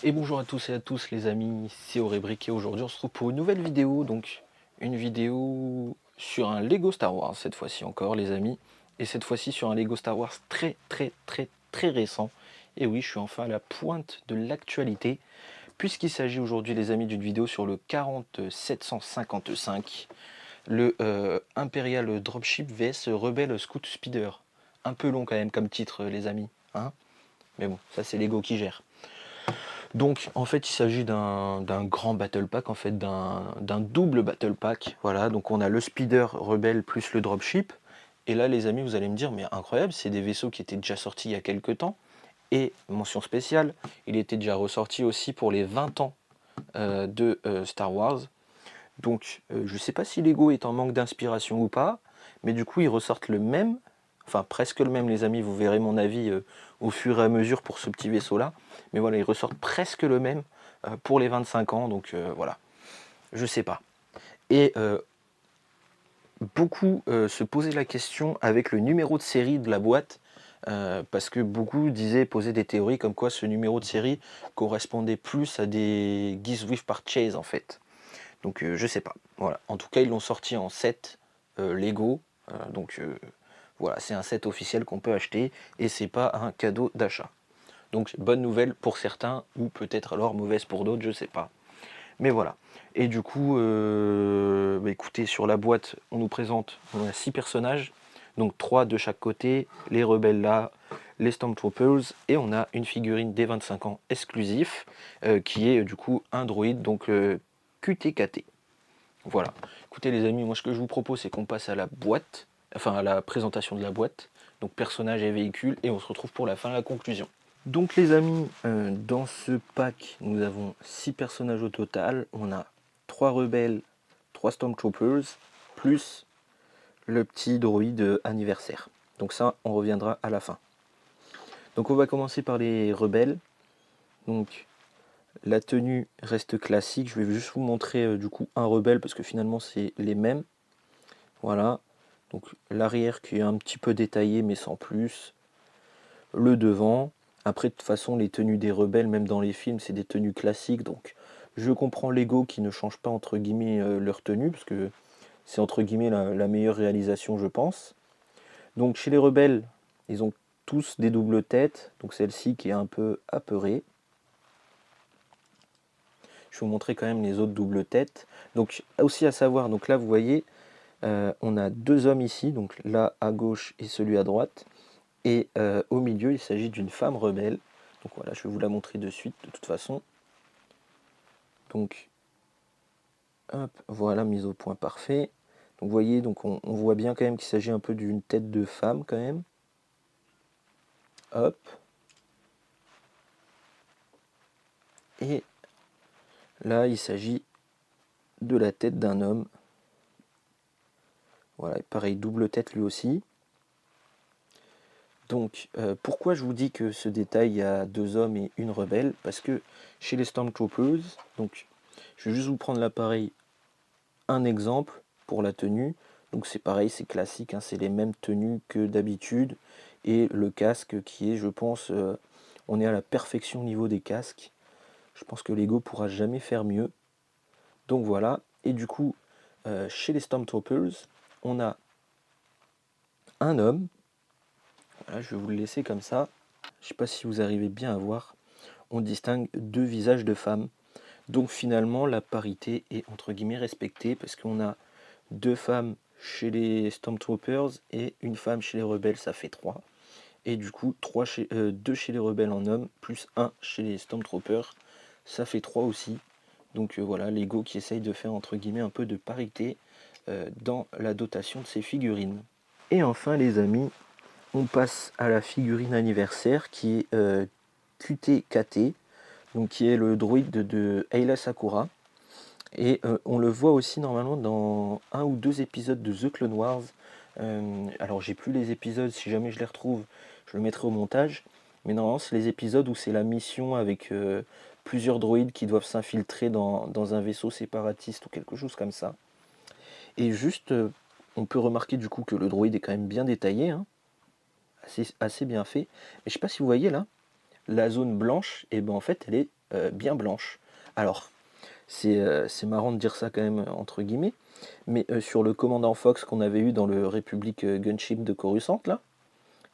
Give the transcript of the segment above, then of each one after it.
Et bonjour à tous et à tous les amis, c'est Aurébric et aujourd'hui on se retrouve pour une nouvelle vidéo, donc une vidéo sur un Lego Star Wars cette fois-ci encore les amis, et cette fois-ci sur un Lego Star Wars très récent. Et oui, je suis enfin à la pointe de l'actualité, puisqu'il s'agit aujourd'hui les amis d'une vidéo sur le 40755, le Imperial Dropship vs Rebel Scout Speeder. Un peu long quand même comme titre les amis, hein, mais bon, ça c'est Lego qui gère. Donc en fait il s'agit d'un grand battle pack, en fait d'un double battle pack. Voilà, donc on a le speeder rebelle plus le dropship. Et là les amis, vous allez me dire mais incroyable, c'est des vaisseaux qui étaient déjà sortis il y a quelques temps. Et mention spéciale, il était déjà ressorti aussi pour les 20 ans de Star Wars. Donc je sais pas si Lego est en manque d'inspiration ou pas, mais du coup ils ressortent le même, enfin presque le même les amis, vous verrez mon avis au fur et à mesure pour ce petit vaisseau là, mais voilà, ils ressortent presque le même pour les 25 ans, donc voilà, je sais pas. Et beaucoup se posaient la question avec le numéro de série de la boîte, parce que beaucoup posaient des théories comme quoi ce numéro de série correspondait plus à des Geese with Purchase en fait. Donc je sais pas. Voilà. En tout cas, ils l'ont sorti en set Lego. Donc voilà, c'est un set officiel qu'on peut acheter et c'est pas un cadeau d'achat. Donc bonne nouvelle pour certains ou peut-être alors mauvaise pour d'autres, je sais pas. Mais voilà. Et du coup, bah, écoutez, sur la boîte, on a 6 personnages, donc 3 de chaque côté, les rebelles là, les Stormtroopers, et on a une figurine des 25 ans exclusif, qui est du coup un droïde, donc QTKT. Voilà. Écoutez les amis, moi ce que je vous propose c'est qu'on passe à la boîte, enfin à la présentation de la boîte, donc personnages et véhicules, et on se retrouve pour la fin, la conclusion. Donc les amis, dans ce pack, nous avons 6 personnages au total. On a 3 rebelles, 3 Stormtroopers, plus le petit droïde anniversaire. Donc ça, on reviendra à la fin. Donc on va commencer par les rebelles. Donc la tenue reste classique. Je vais juste vous montrer du coup un rebelle parce que finalement c'est les mêmes. Voilà. Donc l'arrière qui est un petit peu détaillé mais sans plus. Le devant. Après, de toute façon, les tenues des rebelles, même dans les films, c'est des tenues classiques. Donc, je comprends Lego qui ne change pas, entre guillemets, leur tenue, parce que c'est, entre guillemets, la meilleure réalisation, je pense. Donc, chez les rebelles, ils ont tous des doubles têtes. Donc, celle-ci qui est un peu apeurée. Je vais vous montrer quand même les autres doubles têtes. Donc, aussi à savoir, donc là, vous voyez, on a 2 hommes ici. Donc, là, à gauche et celui à droite. Et au milieu, il s'agit d'une femme rebelle. Donc voilà, je vais vous la montrer de suite, de toute façon. Donc, hop, voilà, mise au point parfait. Donc vous voyez, donc on voit bien quand même qu'il s'agit un peu d'une tête de femme quand même. Hop. Et là, il s'agit de la tête d'un homme. Voilà, pareil, double tête lui aussi. Donc, pourquoi je vous dis que ce détail, il y a 2 hommes et une rebelle? Parce que chez les Stormtroopers, donc je vais juste vous prendre l'appareil, un exemple pour la tenue. Donc c'est pareil, c'est classique, hein, c'est les mêmes tenues que d'habitude. Et le casque qui est, je pense, on est à la perfection au niveau des casques. Je pense que Lego pourra jamais faire mieux. Donc voilà. Et du coup, chez les Stormtroopers, on a un homme. Voilà, je vais vous le laisser comme ça. Je ne sais pas si vous arrivez bien à voir. On distingue 2 visages de femmes. Donc finalement, la parité est entre guillemets respectée parce qu'on a 2 femmes chez les Stormtroopers et une femme chez les rebelles, ça fait 3. Et du coup, 2 chez les rebelles en hommes, plus 1 chez les Stormtroopers, ça fait 3 aussi. Donc voilà, Lego qui essaye de faire entre guillemets un peu de parité dans la dotation de ses figurines. Et enfin les amis, on passe à la figurine anniversaire qui est QTKT, donc qui est le droïde de Ayla Sakura. Et on le voit aussi normalement dans un ou 2 épisodes de The Clone Wars. Alors j'ai plus les épisodes, si jamais je les retrouve, je le mettrai au montage. Mais normalement c'est les épisodes où c'est la mission avec plusieurs droïdes qui doivent s'infiltrer dans un vaisseau séparatiste ou quelque chose comme ça. Et juste, on peut remarquer du coup que le droïde est quand même bien détaillé, hein, assez bien fait. Mais je sais pas si vous voyez là, la zone blanche, et ben en fait elle est bien blanche. Alors, c'est marrant de dire ça quand même, entre guillemets, mais sur le commandant Fox qu'on avait eu dans le Republic Gunship de Coruscant, là,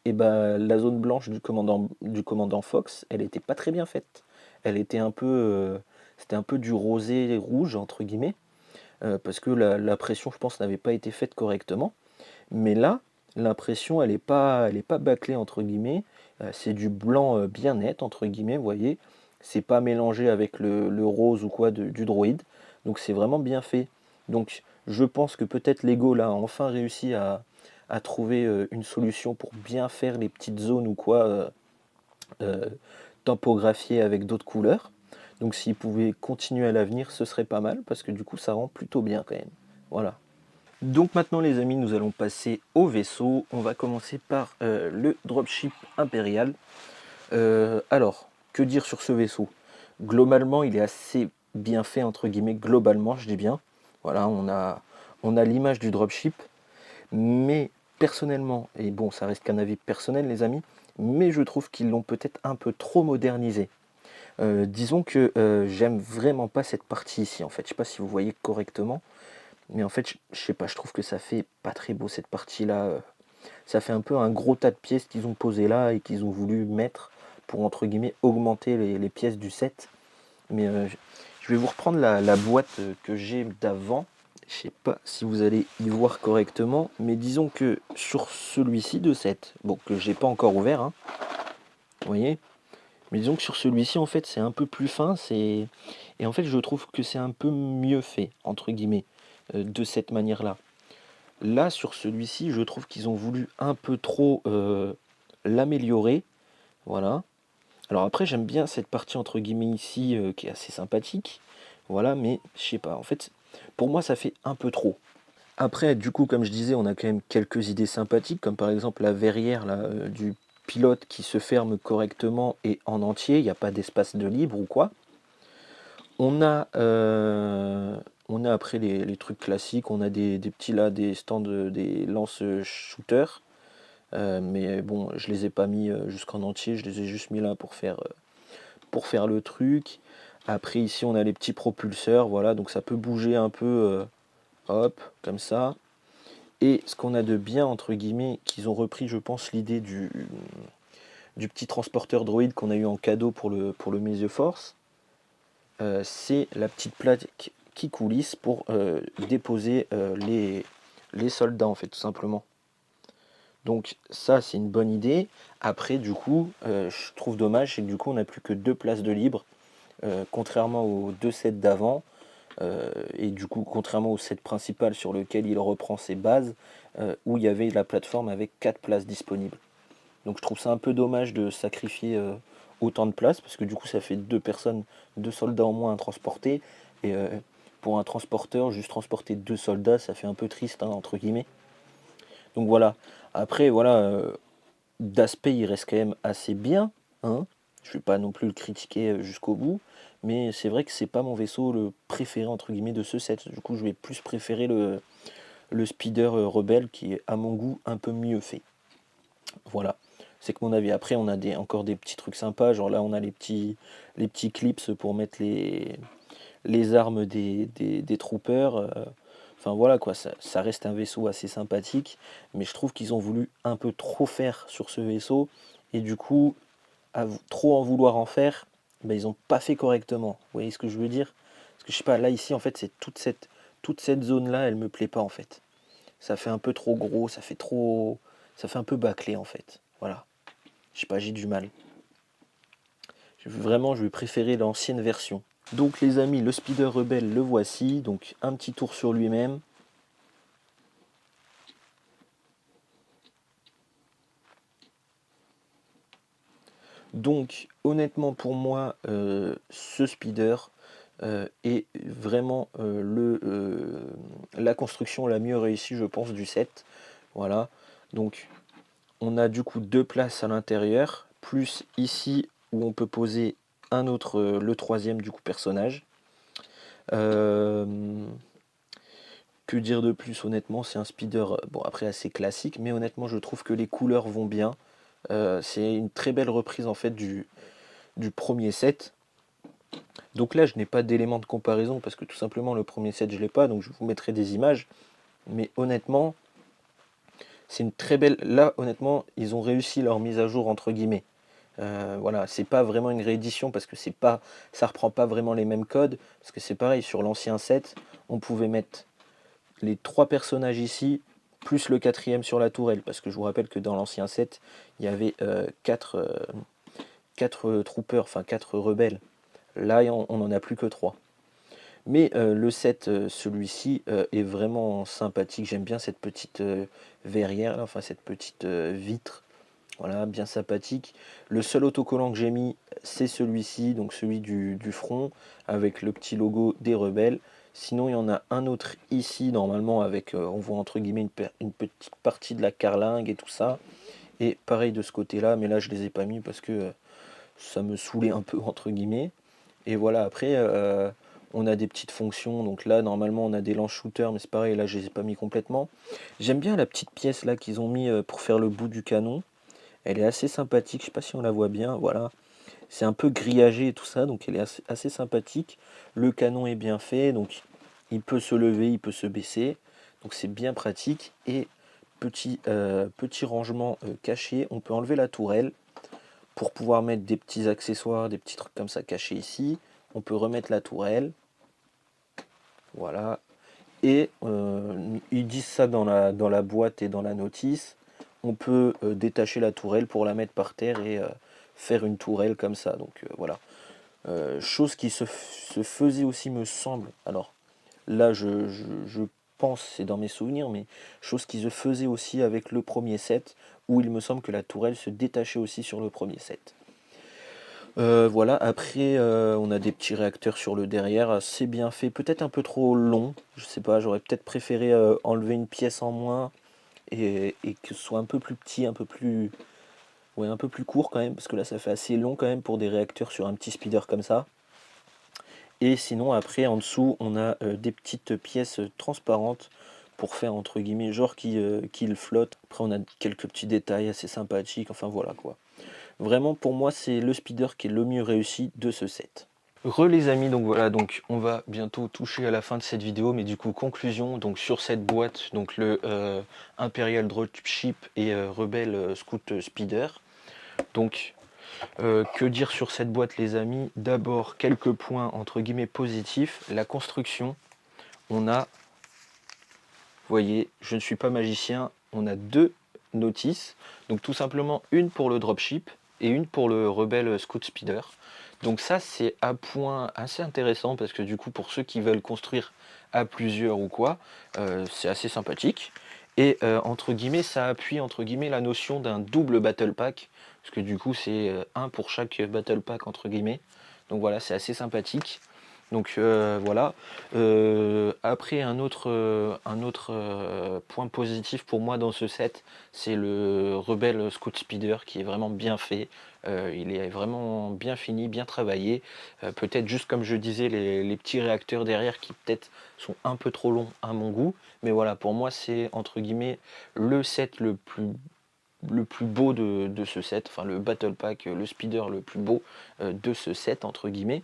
et bah, la zone blanche du commandant Fox, elle était pas très bien faite. Elle était un peu, c'était un peu du rosé rouge, entre guillemets, parce que la pression, je pense, n'avait pas été faite correctement. Mais là, l'impression, elle est pas bâclée, entre guillemets. C'est du blanc bien net, entre guillemets, vous voyez. C'est pas mélangé avec le rose ou quoi du droïde. Donc c'est vraiment bien fait. Donc je pense que peut-être Lego là a enfin réussi à trouver une solution pour bien faire les petites zones ou quoi, euh, typographiées avec d'autres couleurs. Donc s'ils pouvaient continuer à l'avenir, ce serait pas mal, parce que du coup ça rend plutôt bien quand même. Voilà. Donc maintenant les amis, nous allons passer au vaisseau. On va commencer par le dropship impérial. Alors, que dire sur ce vaisseau? Globalement, il est assez bien fait, entre guillemets, globalement, je dis bien. Voilà, on a l'image du dropship, mais personnellement, et bon, ça reste qu'un avis personnel les amis, mais je trouve qu'ils l'ont peut-être un peu trop modernisé. Disons que j'aime vraiment pas cette partie ici en fait. Je sais pas si vous voyez correctement. Mais en fait, je sais pas, je trouve que ça fait pas très beau cette partie-là. Ça fait un peu un gros tas de pièces qu'ils ont posé là et qu'ils ont voulu mettre pour, entre guillemets, augmenter les pièces du set. Mais je vais vous reprendre la boîte que j'ai d'avant. Je sais pas si vous allez y voir correctement, mais disons que sur celui-ci de set, bon, que j'ai pas encore ouvert, hein, vous voyez, mais disons que sur celui-ci, en fait, c'est un peu plus fin, et en fait, je trouve que c'est un peu mieux fait, entre guillemets, de cette manière-là. Là, sur celui-ci, je trouve qu'ils ont voulu un peu trop l'améliorer. Voilà. Alors après, j'aime bien cette partie entre guillemets ici qui est assez sympathique. Voilà, mais je sais pas. En fait, pour moi, ça fait un peu trop. Après, du coup, comme je disais, on a quand même quelques idées sympathiques, comme par exemple la verrière là, du pilote qui se ferme correctement et en entier. Il n'y a pas d'espace de libre ou quoi. On a, euh, on a après les trucs classiques, on a des petits là, des stands, des lance-shooters, mais bon, je les ai pas mis jusqu'en entier, je les ai juste mis là pour faire le truc. Après ici on a les petits propulseurs, voilà, donc ça peut bouger un peu, hop, comme ça. Et ce qu'on a de bien, entre guillemets, qu'ils ont repris, je pense, l'idée du petit transporteur droïde qu'on a eu en cadeau pour le Mise Force. C'est la petite plaque qui coulisse pour déposer les soldats en fait tout simplement. Donc ça c'est une bonne idée. Après du coup je trouve dommage c'est que du coup on n'a plus que deux places de libre, contrairement aux deux sets d'avant, et du coup contrairement au set principal sur lequel il reprend ses bases, où il y avait la plateforme avec quatre places disponibles. Donc je trouve ça un peu dommage de sacrifier autant de place, parce que du coup ça fait deux personnes, deux soldats en moins à transporter. Et pour un transporteur, juste transporter deux soldats, ça fait un peu triste, hein, entre guillemets. Donc voilà. Après, voilà, d'aspect, il reste quand même assez bien, hein. Je ne vais pas non plus le critiquer jusqu'au bout. Mais c'est vrai que c'est pas mon vaisseau le préféré, entre guillemets, de ce set. Du coup, je vais plus préférer le Speeder Rebelle, qui est à mon goût un peu mieux fait. Voilà, c'est que mon avis. Après, on a encore des petits trucs sympas. Genre là, on a les petits clips pour mettre les armes des troopers. Enfin voilà quoi, ça reste un vaisseau assez sympathique. Mais je trouve qu'ils ont voulu un peu trop faire sur ce vaisseau. Et du coup, trop en vouloir en faire, ben, ils n'ont pas fait correctement. Vous voyez ce que je veux dire? Parce que je sais pas, là ici, en fait, c'est toute cette zone-là, elle me plaît pas en fait. Ça fait un peu trop gros, ça fait trop. Ça fait un peu bâclé en fait. Voilà. Je sais pas, j'ai du mal. Vraiment, je vais préférer l'ancienne version. Donc les amis, le Speeder Rebelle, le voici. Donc un petit tour sur lui-même. Donc honnêtement pour moi, ce Speeder est vraiment la construction la mieux réussie, je pense, du set. Voilà. Donc on a du coup deux places à l'intérieur, plus ici où on peut poser un autre, le troisième du coup personnage. Euh, que dire de plus? Honnêtement, c'est un speeder, bon après assez classique, mais honnêtement je trouve que les couleurs vont bien. C'est une très belle reprise en fait du premier set. Donc là, je n'ai pas d'élément de comparaison parce que tout simplement le premier set, je l'ai pas, donc je vous mettrai des images. Mais honnêtement, c'est une très belle. Là, honnêtement, ils ont réussi leur mise à jour entre guillemets. Voilà, c'est pas vraiment une réédition parce que c'est pas, ça reprend pas vraiment les mêmes codes. Parce que c'est pareil, sur l'ancien set, on pouvait mettre les 3 personnages ici, plus le quatrième sur la tourelle. Parce que je vous rappelle que dans l'ancien set, il y avait 4 troopers, enfin 4 rebelles. Là, on n'en a plus que 3. Mais le set, celui-ci, est vraiment sympathique. J'aime bien cette petite verrière, là, enfin cette petite vitre. Voilà, bien sympathique. Le seul autocollant que j'ai mis, c'est celui-ci, donc celui du front, avec le petit logo des rebelles. Sinon, il y en a un autre ici, normalement, avec, on voit entre guillemets une petite partie de la carlingue et tout ça. Et pareil de ce côté-là, mais là, je les ai pas mis parce que ça me saoulait un peu, entre guillemets. Et voilà, après, on a des petites fonctions. Donc là, normalement, on a des lance shooters, mais c'est pareil, là, je les ai pas mis complètement. J'aime bien la petite pièce là qu'ils ont mis pour faire le bout du canon. Elle est assez sympathique, je sais pas si on la voit bien, voilà. C'est un peu grillagé et tout ça, donc elle est assez sympathique. Le canon est bien fait, donc il peut se lever, il peut se baisser. Donc c'est bien pratique. Et petit rangement caché, on peut enlever la tourelle pour pouvoir mettre des petits accessoires, des petits trucs comme ça cachés ici. On peut remettre la tourelle, voilà. Et ils disent ça dans la boîte et dans la notice. On peut détacher la tourelle pour la mettre par terre et faire une tourelle comme ça. Donc voilà. Chose qui se faisait aussi, me semble. Alors là, je pense, c'est dans mes souvenirs, mais chose qui se faisait aussi avec le premier set, où il me semble que la tourelle se détachait aussi sur le premier set. Voilà, après on a des petits réacteurs sur le derrière, assez bien fait, peut-être un peu trop long, je sais pas, j'aurais peut-être préféré enlever une pièce en moins et que ce soit un peu plus petit, un peu plus, ouais, un peu plus court quand même, parce que là ça fait assez long quand même pour des réacteurs sur un petit speeder comme ça. Et sinon après en dessous on a des petites pièces transparentes pour faire entre guillemets genre qu'il flotte. Après on a quelques petits détails assez sympathiques, enfin voilà quoi. Vraiment, pour moi, c'est le speeder qui est le mieux réussi de ce set. Les amis, donc voilà, donc on va bientôt toucher à la fin de cette vidéo, mais du coup conclusion, donc sur cette boîte, donc le Imperial Dropship et Rebel Scout Speeder. Donc que dire sur cette boîte les amis? D'abord quelques points entre guillemets positifs. La construction, on a, vous voyez, je ne suis pas magicien, on a 2 notices, donc tout simplement une pour le dropship et une pour le Rebel Scout Speeder. Donc ça c'est un point assez intéressant parce que du coup pour ceux qui veulent construire à plusieurs ou quoi, c'est assez sympathique. Et entre guillemets ça appuie entre guillemets la notion d'un double battle pack, parce que du coup c'est un pour chaque battle pack entre guillemets. Donc voilà, c'est assez sympathique. Donc voilà. Après un autre point positif pour moi dans ce set, c'est le Rebel Scout Speeder qui est vraiment bien fait. Il est vraiment bien fini, bien travaillé. Peut-être juste comme je disais, les petits réacteurs derrière qui peut-être sont un peu trop longs à mon goût. Mais voilà, pour moi c'est entre guillemets le set le plus beau de ce set. Enfin le Battle Pack, le Speeder le plus beau de ce set entre guillemets.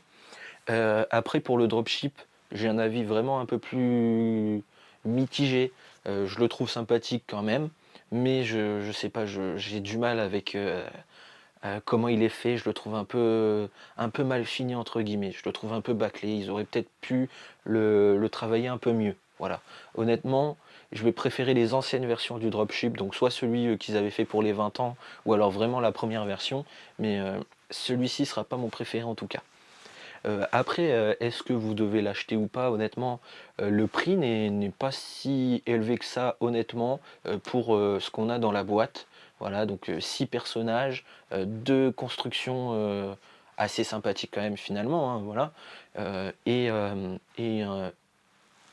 Après pour le dropship, j'ai un avis vraiment un peu plus mitigé. Je le trouve sympathique quand même, mais je sais pas, j'ai du mal avec comment il est fait. Je le trouve un peu mal fini entre guillemets. Je le trouve un peu bâclé. Ils auraient peut-être pu le travailler un peu mieux. Voilà. Honnêtement, je vais préférer les anciennes versions du dropship, donc soit celui qu'ils avaient fait pour les 20 ans, ou alors vraiment la première version, mais celui-ci sera pas mon préféré en tout cas. Après, est-ce que vous devez l'acheter ou pas? Honnêtement, le prix n'est pas si élevé que ça, honnêtement, pour ce qu'on a dans la boîte. Voilà, donc 6 personnages, 2 constructions assez sympathiques quand même finalement, hein, voilà.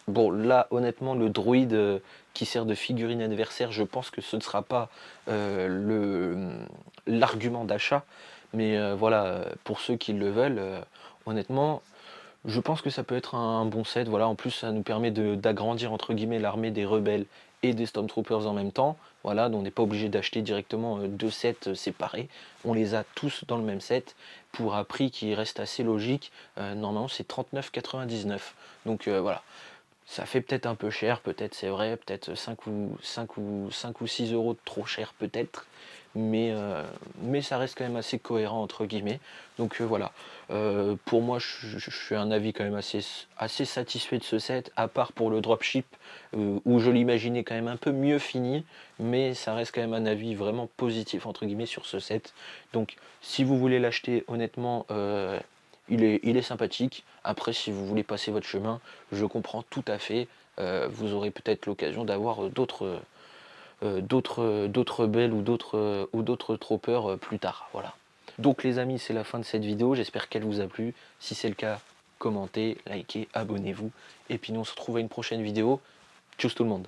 Bon, là, honnêtement, le droïde qui sert de figurine adversaire, je pense que ce ne sera pas l'argument d'achat. Mais voilà, pour ceux qui le veulent, honnêtement, Je pense que ça peut être un bon set, voilà. En plus, ça nous permet d'agrandir entre guillemets «l'armée des rebelles» et des Stormtroopers en même temps. Voilà, donc on n'est pas obligé d'acheter directement, 2 sets, séparés. On les a tous dans le même set pour un prix qui reste assez logique. Normalement, c'est 39,99 donc voilà. Ça fait peut-être un peu cher, peut-être c'est vrai, peut-être 5 ou 6 euros de trop cher peut-être, mais ça reste quand même assez cohérent entre guillemets. Donc voilà. Pour moi je suis un avis quand même assez satisfait de ce set, à part pour le dropship, où je l'imaginais quand même un peu mieux fini, mais ça reste quand même un avis vraiment positif entre guillemets sur ce set. Donc si vous voulez l'acheter honnêtement, il est sympathique. Après, si vous voulez passer votre chemin, je comprends tout à fait. Vous aurez peut-être l'occasion d'avoir d'autres belles ou d'autres troppers plus tard. Voilà. Donc les amis, c'est la fin de cette vidéo. J'espère qu'elle vous a plu. Si c'est le cas, commentez, likez, abonnez-vous. Et puis nous on se retrouve à une prochaine vidéo. Tchuss tout le monde.